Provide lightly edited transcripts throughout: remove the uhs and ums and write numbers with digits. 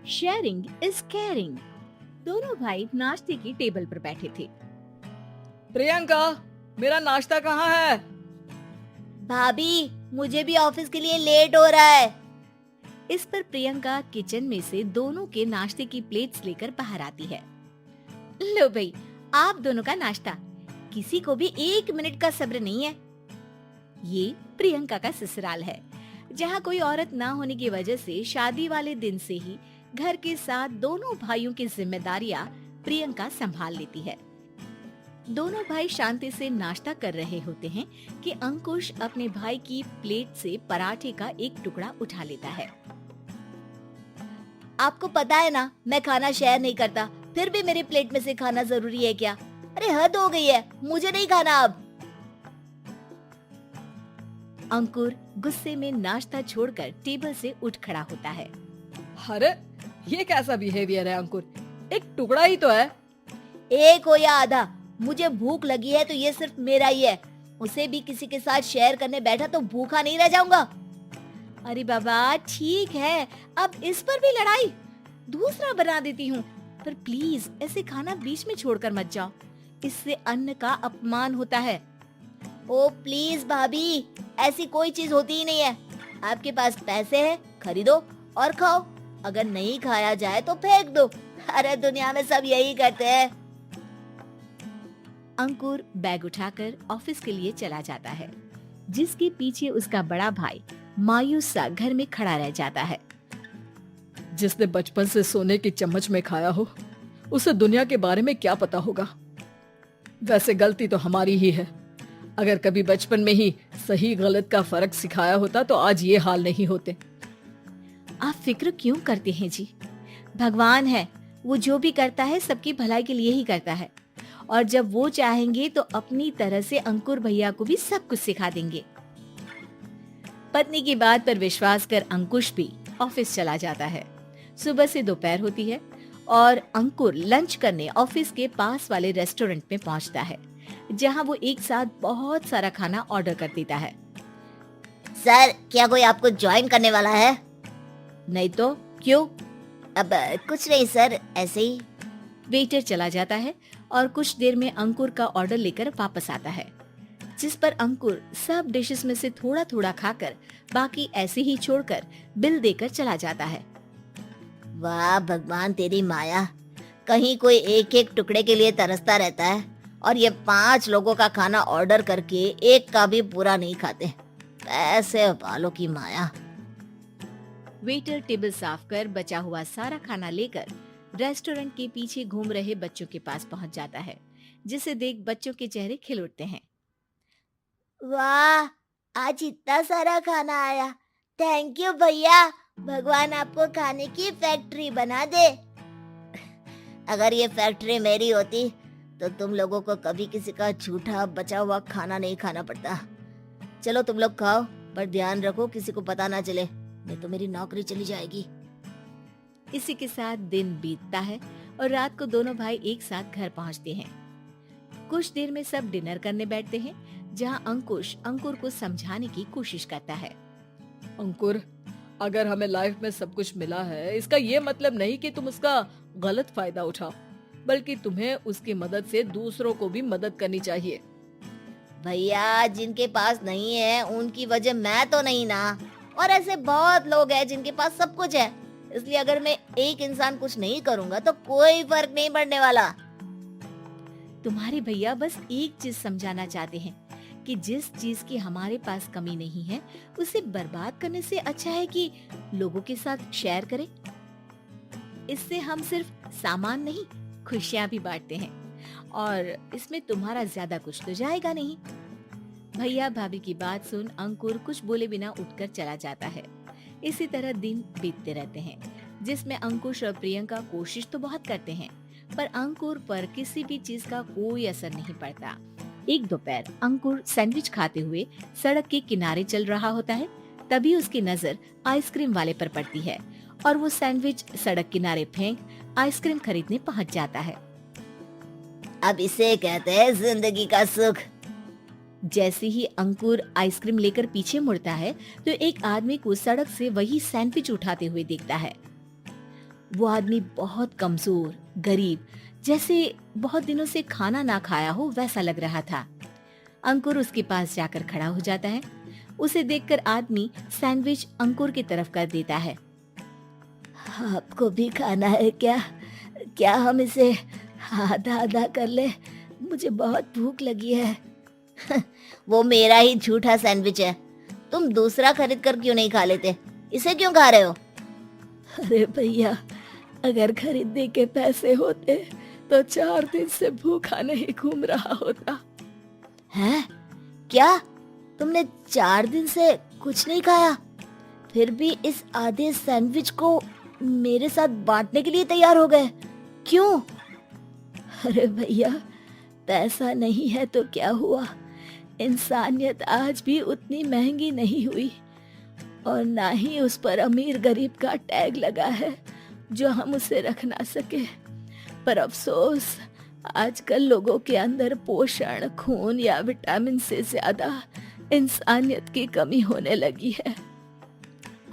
Sharing is caring. दोनों भाई नाश्ते की टेबल पर बैठे थे। प्रियंका, मेरा नाश्ता कहाँ है? भाभी, मुझे भी ऑफिस के लिए लेट हो रहा है। इस पर प्रियंका किचन में से दोनों के नाश्ते की प्लेट्स लेकर बाहर आती है। लो भाई, आप दोनों का नाश्ता। किसी को भी 1 मिनट का सब्र नहीं है। ये प्रियंका का ससुराल है, जहाँ कोई औरत ना होने की वजह से शादी वाले दिन से ही घर के साथ दोनों भाइयों की जिम्मेदारियां प्रियंका संभाल लेती है। दोनों भाई शांति से नाश्ता कर रहे होते हैं कि अंकुश अपने भाई की प्लेट से पराठे का एक टुकड़ा उठा लेता है। आपको पता है ना, मैं खाना शेयर नहीं करता, फिर भी मेरी प्लेट में से खाना जरूरी है क्या? अरे हद हो गई है, मुझे नहीं खाना अब। अंकुर गुस्से में नाश्ता छोड़कर टेबल से उठ खड़ा होता है। अरे ये कैसा बिहेवियर है अंकुर? एक टुकड़ा ही तो है। एक हो या आधा, मुझे भूख लगी है तो ये सिर्फ मेरा ही है। उसे भी किसी के साथ शेयर करने बैठा तो भूखा नहीं रह जाऊंगा। अरे बाबा ठीक है, अब इस पर भी लड़ाई। दूसरा बना देती हूँ, पर प्लीज ऐसे खाना बीच में छोड़कर मत जाओ। इससे अन्न का अपमान होता है। ओ प्लीज भाभी, ऐसी कोई चीज होती ही नहीं है। आपके पास पैसे हैं, खरीदो और खाओ। अगर नहीं खाया जाए तो फेंक दो। अरे दुनिया में सब यही करते हैं। अंकुर बैग उठाकर ऑफिस के लिए चला जाता है, जिसके पीछे उसका बड़ा भाई मायूस सा घर में खड़ा रह जाता है। जिसने बचपन से सोने की चम्मच में खाया हो, उसे दुनिया के बारे में क्या पता होगा। वैसे गलती तो हमारी ही है। अगर कभी बचपन में ही सही गलत का फर्क सिखाया होता तो आज ये हाल नहीं होते। आप फिक्र क्यों करते हैं जी? भगवान है, वो जो भी करता है सबकी भलाई के लिए ही करता है। और जब वो चाहेंगे तो अपनी तरह से अंकुर भैया को भी सब कुछ सिखा देंगे। पत्नी की बात पर विश्वास कर अंकुश भी ऑफिस चला जाता है। सुबह से दोपहर होती है और अंकुर लंच करने ऑफिस के पास वाले रेस्टोरेंट में पहुंचता है, जहां वो एक साथ बहुत सारा खाना ऑर्डर कर देता है। सर, क्या कोई आपको ज्वाइन करने वाला है? नहीं तो क्यों? अब कुछ नहीं सर, ऐसे ही। वेटर चला जाता है और कुछ देर में अंकुर का ऑर्डर लेकर वापस आता है, जिस पर अंकुर सब डिशेस में से थोड़ा थोड़ा खाकर बाकी ऐसे ही छोड़कर बिल देकर चला जाता है। वाह भगवान, तेरी माया। कहीं कोई एक एक टुकड़े के लिए तरसता रहता है और ये 5 लोगों का खाना ऑर्डर करके एक का भी पूरा नहीं खाते। ऐसे वालों की माया। वेटर टेबल साफ कर बचा हुआ सारा खाना लेकर रेस्टोरेंट के पीछे घूम रहे बच्चों के पास पहुंच जाता है, जिसे देख बच्चों के चेहरे खिल उठते हैं। वाह, आज इतना सारा खाना आया। थैंक यू भैया। भगवान आपको खाने की फैक्ट्री बना दे। अगर ये फैक्ट्री मेरी होती तो तुम लोगों को कभी किसी का झूठा बचा हुआ खाना नहीं खाना पड़ता। चलो तुम लोग खाओ, पर ध्यान रखो किसी को पता ना चले, नहीं तो मेरी नौकरी चली जाएगी। इसी के साथ दिन बीतता है और रात को दोनों भाई एक साथ घर पहुंचते हैं। कुछ देर में सब डिनर करने बैठते हैं, जहां अंकुश अंकुर को समझाने की कोशिश करता है। अंकुर, अगर हमें लाइफ में सब कुछ मिला है, इसका ये मतलब नहीं कि तुम उसका गलत फायदा उठाओ, बल्कि तुम्हें उसकी मदद से दूसरों को भी मदद करनी चाहिए। भैया, जिनके पास नहीं है उनकी वजह मैं तो नहीं ना। और ऐसे बहुत लोग हैं जिनके पास सब कुछ है। इसलिए अगर मैं एक इंसान कुछ नहीं करूंगा तो कोई फर्क नहीं पड़ने वाला। तुम्हारे भैया बस एक चीज समझाना चाहते हैं कि जिस चीज की हमारे पास कमी नहीं है, उसे बर्बाद करने से अच्छा है कि लोगों के साथ शेयर करें। इससे हम सिर्फ सामान नहीं, खुशियां भी बांटते हैं और इसमें तुम्हारा ज्यादा कुछ तो जाएगा नहीं। भैया भाभी की बात सुन अंकुर कुछ बोले बिना उठकर चला जाता है। इसी तरह दिन बीतते रहते हैं, जिसमें अंकुश और प्रियंका कोशिश तो बहुत करते हैं, पर अंकुर पर किसी भी चीज का कोई असर नहीं पड़ता। एक दोपहर अंकुर सैंडविच खाते हुए सड़क के किनारे चल रहा होता है। तभी उसकी नजर आइसक्रीम वाले पर पड़ती है और वो सैंडविच सड़क किनारे फेंक आइसक्रीम खरीदने पहुंच जाता है। अब इसे कहते हैं जिंदगी का सुख। जैसे ही अंकुर आइसक्रीम लेकर पीछे मुड़ता है तो एक आदमी को सड़क से वही सैंडविच उठाते हुए दिखता है। वो आदमी बहुत कमजोर, गरीब, जैसे बहुत दिनों से खाना ना खाया हो वैसा लग रहा था। अंकुर उसके पास जाकर खड़ा हो जाता है। उसे देखकर आदमी सैंडविच अंकुर की तरफ कर देता है। आपको भी खाना है क्या? क्या हम इसे आधा आधा कर ले? मुझे बहुत भूख लगी है। वो मेरा ही झूठा सैंडविच है, तुम दूसरा खरीद कर क्यों नहीं खा लेते? इसे क्यों खा रहे हो? अरे भैया, अगर खरीदने के पैसे होते तो 4 दिन से भूखा नहीं घूम रहा होता। हैं? क्या तुमने 4 दिन से कुछ नहीं खाया, फिर भी इस आधे सैंडविच को मेरे साथ बांटने के लिए तैयार हो गए? क्यों? अरे भैया, पैसा नहीं है तो क्या हुआ, इंसानियत आज भी उतनी महंगी नहीं हुई और ना ही उस पर अमीर गरीब का टैग लगा है जो हम उसे रख ना सके। पर अफसोस, आजकल लोगों के अंदर पोषण, खून या विटामिन से ज्यादा इंसानियत की कमी होने लगी है।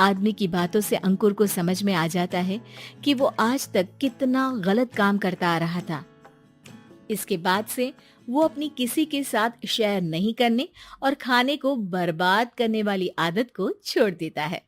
आदमी की बातों से अंकुर को समझ में आ जाता है कि वो आज तक कितना गलत काम करता आ रहा था। इसके बाद से वो अपनी किसी के साथ शेयर नहीं करने और खाने को बर्बाद करने वाली आदत को छोड़ देता है।